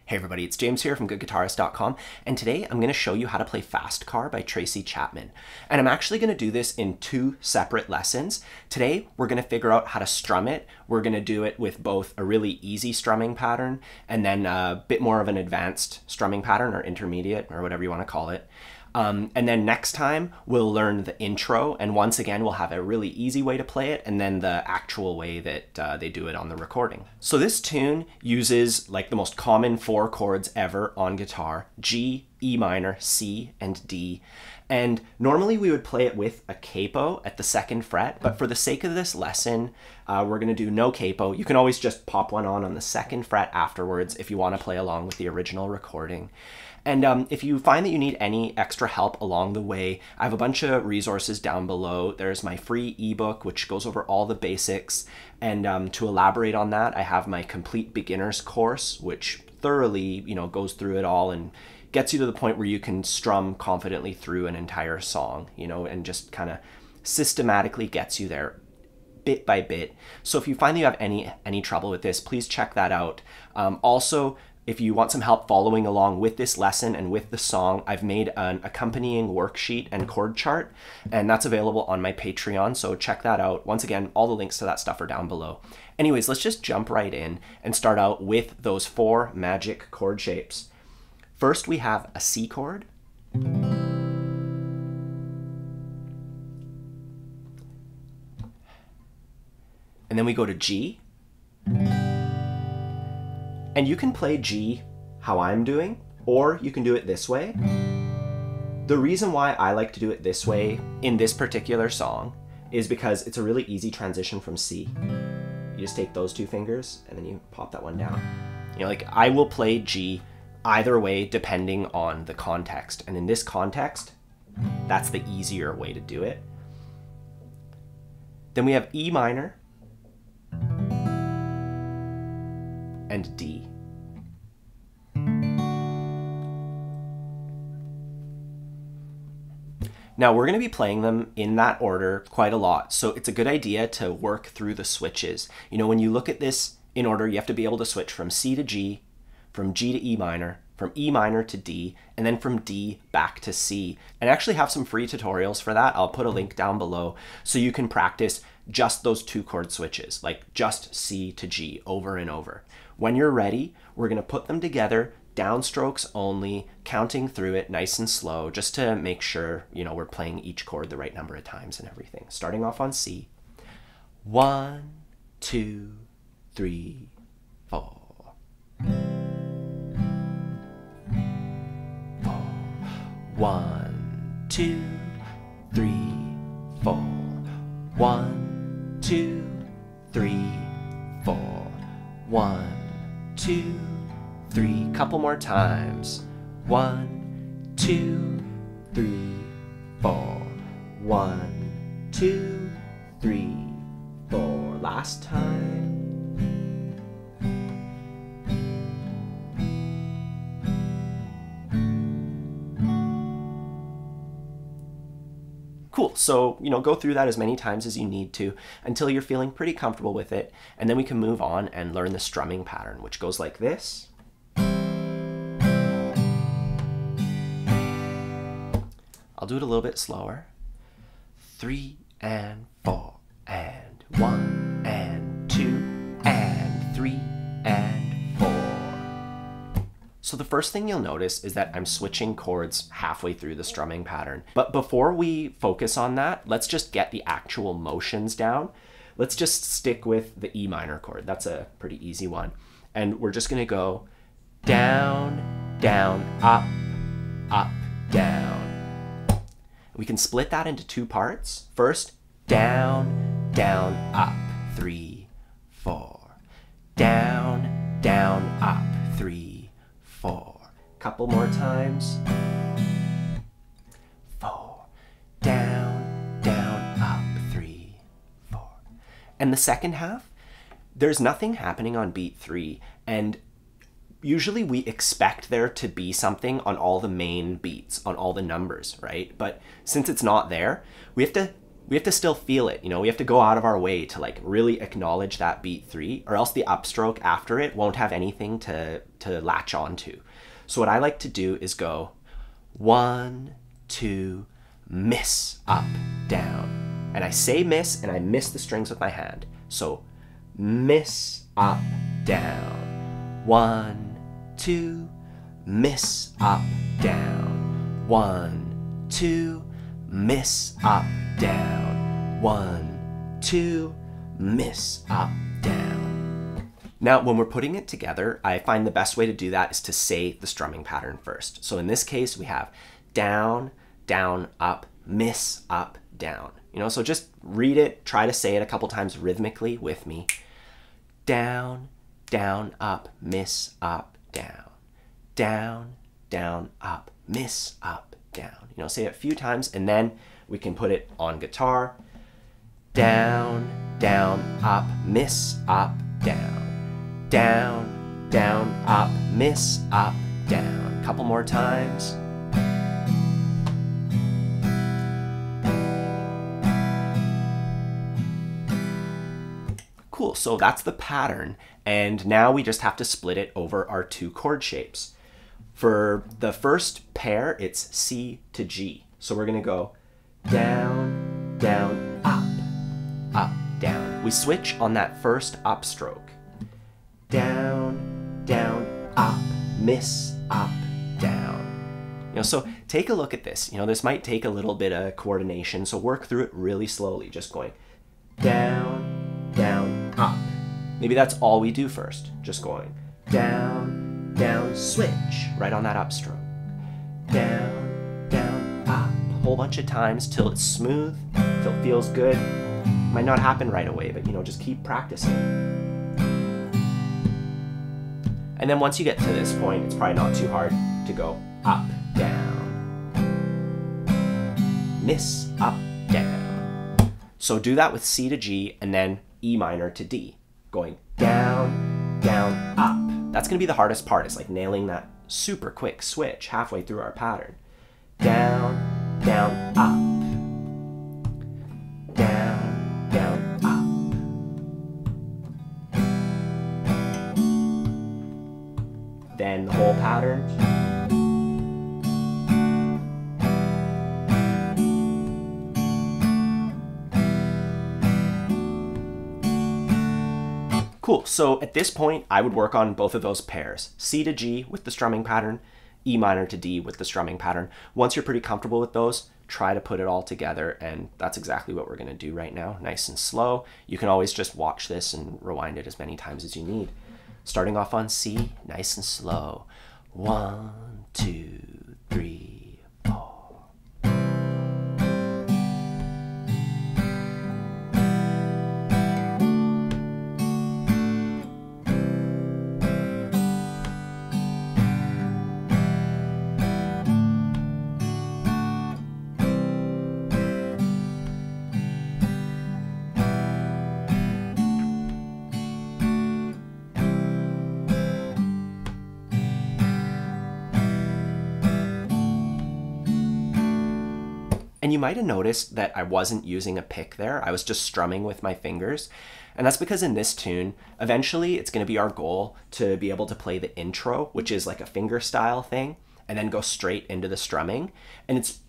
Hey everybody, it's James here from goodguitarist.com, and today I'm going to show you how to play Fast Car by Tracy Chapman. And I'm actually going to do this in two separate lessons. Today we're going to figure out how to strum it. We're going to do it with both a really easy strumming pattern and then a bit more of an advanced strumming pattern, or intermediate, or whatever you want to call it. And then next time we'll learn the intro, and once again we'll have a really easy way to play it and then the actual way that they do it on the recording. So this tune uses like the most common four chords ever on guitar: G, E minor, C, and D. And normally we would play it with a capo at the 2nd fret, but for the sake of this lesson, we're going to do no capo. You can always just pop one on the 2nd fret afterwards if you want to play along with the original recording. And if you find that you need any extra help along the way, I have a bunch of resources down below. There's my free ebook, which goes over all the basics. And to elaborate on that, I have my complete beginner's course, which thoroughly, goes through it all and gets you to the point where you can strum confidently through an entire song, and just kind of systematically gets you there bit by bit. So if you find that you have any trouble with this, please check that out. Also, if you want some help following along with this lesson and with the song, I've made an accompanying worksheet and chord chart, and that's available on my Patreon, so check that out. Once again, all the links to that stuff are down below. Anyways, let's just jump right in and start out with those 4 magic chord shapes. First, we have a C chord. And then we go to G. And you can play G how I'm doing, or you can do it this way. The reason why I like to do it this way in this particular song is because it's a really easy transition from C. You just take those 2 fingers and then you pop that one down. I will play G either way depending on the context. And in this context, that's the easier way to do it. Then we have E minor and D. Now we're going to be playing them in that order quite a lot, so it's a good idea to work through the switches. When you look at this in order, you have to be able to switch from C to G, from G to E minor, from E minor to D, and then from D back to C. And I actually have some free tutorials for that. I'll put a link down below so you can practice just those 2 chord switches, like just C to G over and over. When you're ready, we're going to put them together, downstrokes only, counting through it nice and slow, just to make sure, we're playing each chord the right number of times and everything. Starting off on C. 1, 2, 3, 4. 1, 2, 3, 4. 1, 2, 3, 4. 1, 2, 3. Couple more times. 1, 2, 3, 4. 1, 2, 3, 4. Last time. Cool, so go through that as many times as you need to until you're feeling pretty comfortable with it, and then we can move on and learn the strumming pattern, which goes like this. I'll do it a little bit slower. 3 and 4 and 1 and 2 and 3 and 4. So the first thing you'll notice is that I'm switching chords halfway through the strumming pattern. But before we focus on that, let's just get the actual motions down. Let's just stick with the E minor chord. That's a pretty easy one. And we're just gonna go down, down, up, up, down. We can split that into 2 parts. First, down, down, up, 3, 4. Down, down, up, 3, 4. Couple more times. 4. Down, down, up, 3, 4. And the second half, there's nothing happening on beat 3, and usually we expect there to be something on all the main beats, on all the numbers, right? But since it's not there, we have to we have to still feel it. You know, we have to go out of our way to like really acknowledge that beat 3, or else the upstroke after it won't have anything to latch onto. So what I like to do is go 1, 2, miss, up, down. And I say miss, and I miss the strings with my hand. So miss, up, down. 1, 2, miss, up, down. 1, 2, miss, up, down. 1, 2, miss, up, down. Now, when we're putting it together, I find the best way to do that is to say the strumming pattern first. So in this case, we have down, down, up, miss, up, down. You know, so just read it, try to say it a couple times rhythmically with me. Down, down, up, miss, up, down. Down, down, up, miss, up, down. You know, say it a few times, and then we can put it on guitar. Down, down, up, miss, up, down. Down, down, up, miss, up, down. A couple more times. Cool, so that's the pattern, and now we just have to split it over our 2 chord shapes. For the first pair, it's C to G. So we're gonna go down, down, up, down. We switch on that first upstroke. Down, down, up, miss, up, down. You know, so take a look at this. You know, this might take a little bit of coordination, so work through it really slowly, just going down, down, up. Maybe that's all we do first, just going down, down, switch, right on that upstroke. Down, down, up, a whole bunch of times till it's smooth, till it feels good. Might not happen right away, but you know, just keep practicing. And then once you get to this point, it's probably not too hard to go up, down, miss, up, down. So do that with C to G and then E minor to D, going down, down, up. That's gonna be the hardest part, is like nailing that super quick switch halfway through our pattern. Down, down, up. Down, down, up. Then the whole pattern. Cool, so at this point, I would work on both of those pairs. C to G with the strumming pattern, E minor to D with the strumming pattern. Once you're pretty comfortable with those, try to put it all together, and that's exactly what we're gonna do right now, nice and slow. You can always just watch this and rewind it as many times as you need. Starting off on C, nice and slow. 1, 2, 3, 4. And you might have noticed that I wasn't using a pick there. I was just strumming with my fingers. And that's because in this tune, eventually it's going to be our goal to be able to play the intro, which is like a finger style thing, and then go straight into the strumming. And it's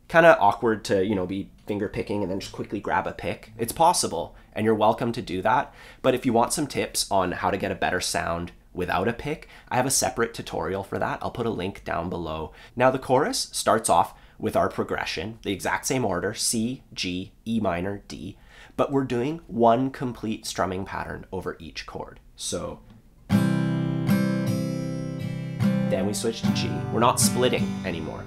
kind of awkward to, you know, be finger picking and then just quickly grab a pick. It's possible, and you're welcome to do that. But if you want some tips on how to get a better sound without a pick, I have a separate tutorial for that. I'll put a link down below. Now the chorus starts off with our progression, the exact same order, C, G, E minor, D, but we're doing one complete strumming pattern over each chord. So then we switch to G. We're not splitting anymore.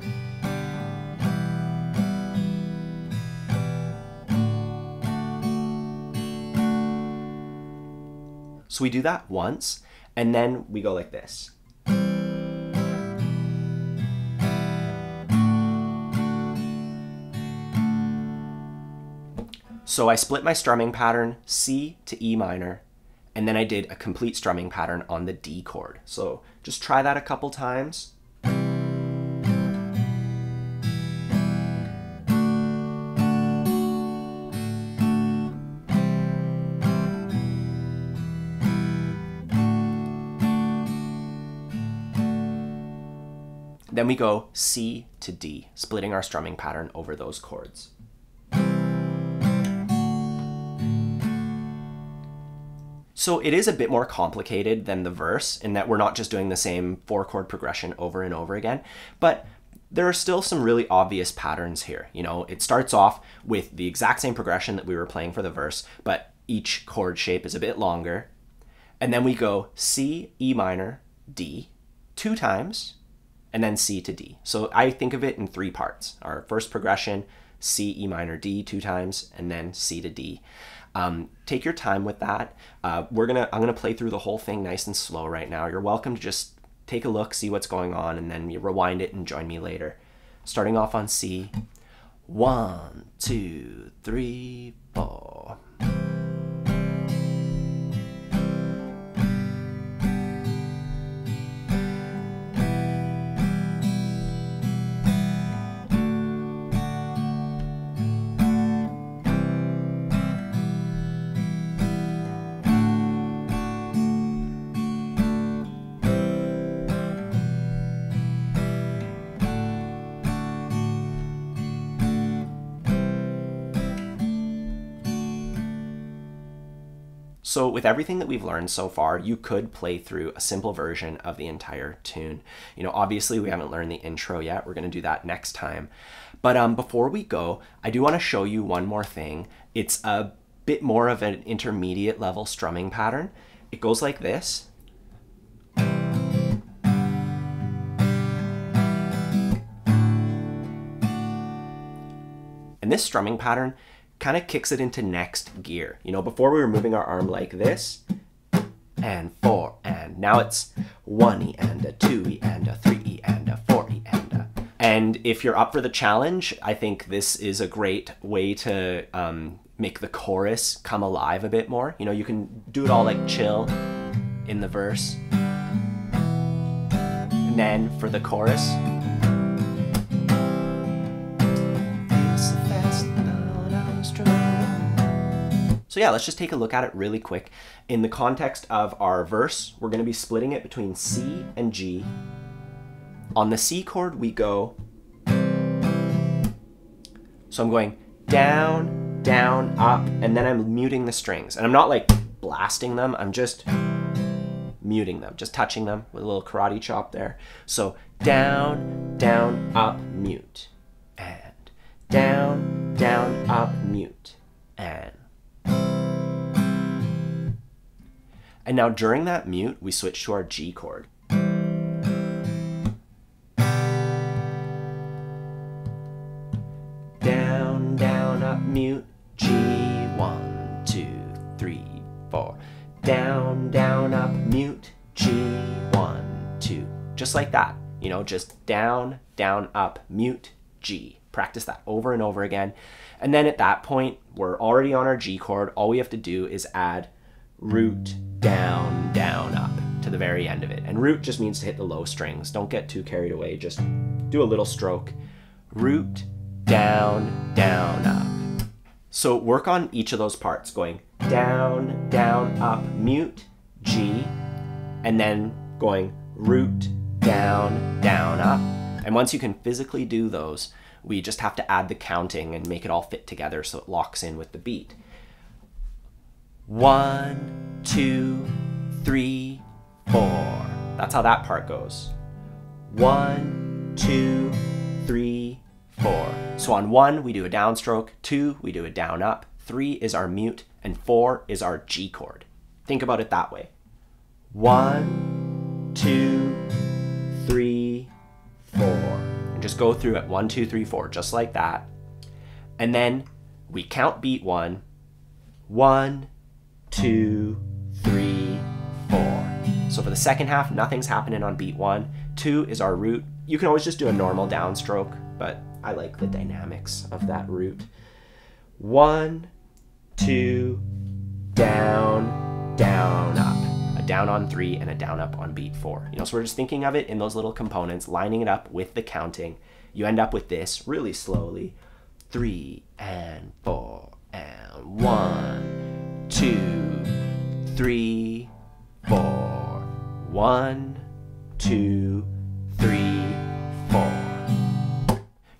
So we do that once, and then we go like this. So I split my strumming pattern, C to E minor, and then I did a complete strumming pattern on the D chord. So just try that a couple times. Then we go C to D, splitting our strumming pattern over those chords. So it is a bit more complicated than the verse in that we're not just doing the same 4-chord progression over and over again, but there are still some really obvious patterns here. You know, it starts off with the exact same progression that we were playing for the verse, but each chord shape is a bit longer. And then we go C, E minor, D 2 times, and then C to D. So I think of it in 3 parts. Our first progression, C, E minor, D 2 times, and then C to D. Take your time with that. I'm gonna play through the whole thing nice and slow right now. You're welcome to just take a look, see what's going on, and then you rewind it and join me later. Starting off on C. 1, 2, 3, 4. So with everything that we've learned so far, you could play through a simple version of the entire tune. You know, obviously we haven't learned the intro yet. We're going to do that next time. But before we go, I do want to show you one more thing. It's a bit more of an intermediate level strumming pattern. It goes like this. And this strumming pattern kind of kicks it into next gear. You know, before we were moving our arm like this, and 4, and now it's 1E and a 2E and a 3E and a 4E and a. And if you're up for the challenge, I think this is a great way to make the chorus come alive a bit more. You know, you can do it all like chill in the verse. And then for the chorus, so yeah, let's just take a look at it really quick. In the context of our verse, we're going to be splitting it between C and G. On the C chord, we go. So I'm going down, down, up, and then I'm muting the strings. And I'm not like blasting them, I'm just muting them, just touching them with a little karate chop there. So down, down, up, mute. And down, down, up, mute. And now during that mute, we switch to our G chord. Down, down, up, mute, G, 1, 2, 3, 4. Down, down, up, mute, G, 1, 2. Just like that, you know, just down, down, up, mute, G. Practice that over and over again. And then at that point, we're already on our G chord. All we have to do is add root, down, down, up to the very end of it. And root just means to hit the low strings. Don't get too carried away. Just do a little stroke. Root, down, down, up. So work on each of those parts, going down, down, up, mute, G, and then going root, down, down, up. And once you can physically do those, we just have to add the counting and make it all fit together so it locks in with the beat. 1, 2, 3, 4. That's how that part goes. 1, 2, 3, 4. So on 1, we do a downstroke, 2, we do a down up, 3 is our mute, and 4 is our G chord. Think about it that way. 1, 2, 3, 4. And just go through it, 1, 2, 3, 4, just like that. And then we count beat 1, 1, 2, 3, 4. So for the second half, nothing's happening on beat 1. 2 is our root. You can always just do a normal downstroke, but I like the dynamics of that root. 1, 2, down, down, up. A down on 3 and a down up on beat 4. You know, so we're just thinking of it in those little components, lining it up with the counting. You end up with this really slowly. 3 and 4 and 1, 2, 3, 4. 1, 2, 3, 4.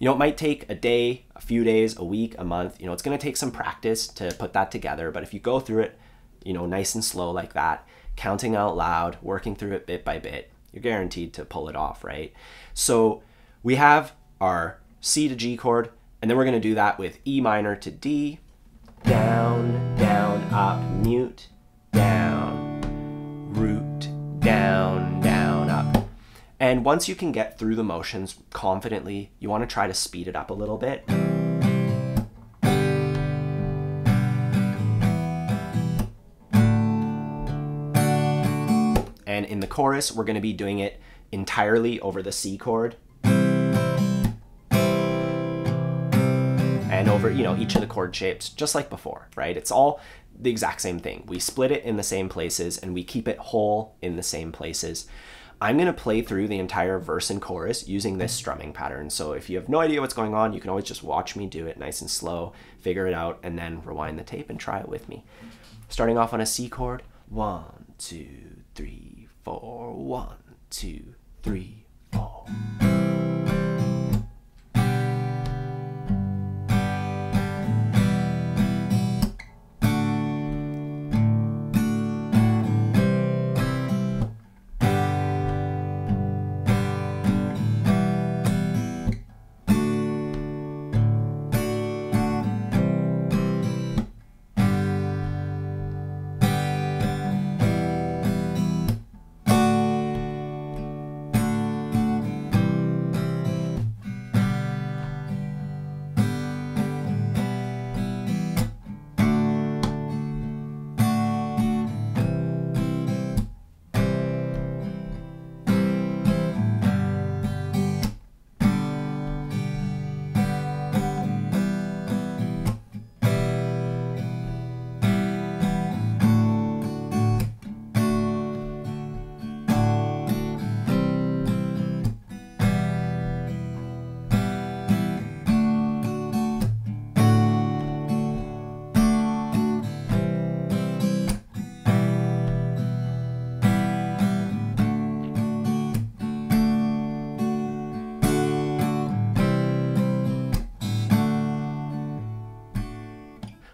You know, it might take a day, a few days, a week, a month. You know, it's going to take some practice to put that together. But if you go through it, you know, nice and slow like that, counting out loud, working through it bit by bit, you're guaranteed to pull it off, right? So we have our C to G chord, and then we're going to do that with E minor to D, down, down, up, mute, down, root, down, down, up. And once you can get through the motions confidently, you want to try to speed it up a little bit. And in the chorus, we're going to be doing it entirely over the C chord. And over, you know, each of the chord shapes, just like before, right? It's all the exact same thing. We split it in the same places and we keep it whole in the same places. I'm going to play through the entire verse and chorus using this strumming pattern. So if you have no idea what's going on, you can always just watch me do it nice and slow, figure it out, and then rewind the tape and try it with me. Starting off on a C chord, 1, 2, 3, 4, 1, 2, 3, 4.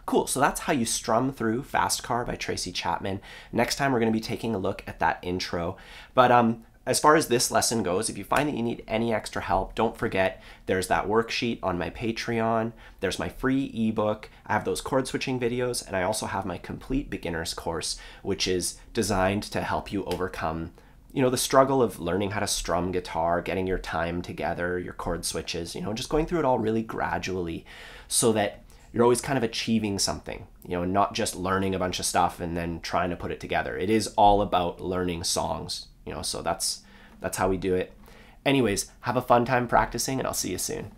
Cool, so that's how you strum through Fast Car by Tracy Chapman. Next time we're going to be taking a look at that intro. But as far as this lesson goes, if you find that you need any extra help, don't forget there's that worksheet on my Patreon, there's my free ebook, I have those chord switching videos, and I also have my complete beginner's course, which is designed to help you overcome, you know, the struggle of learning how to strum guitar, getting your time together, your chord switches, you know, just going through it all really gradually so that you're always kind of achieving something, you know, not just learning a bunch of stuff and then trying to put it together. It is all about learning songs, you know, so that's how we do it. Anyways, have a fun time practicing and I'll see you soon.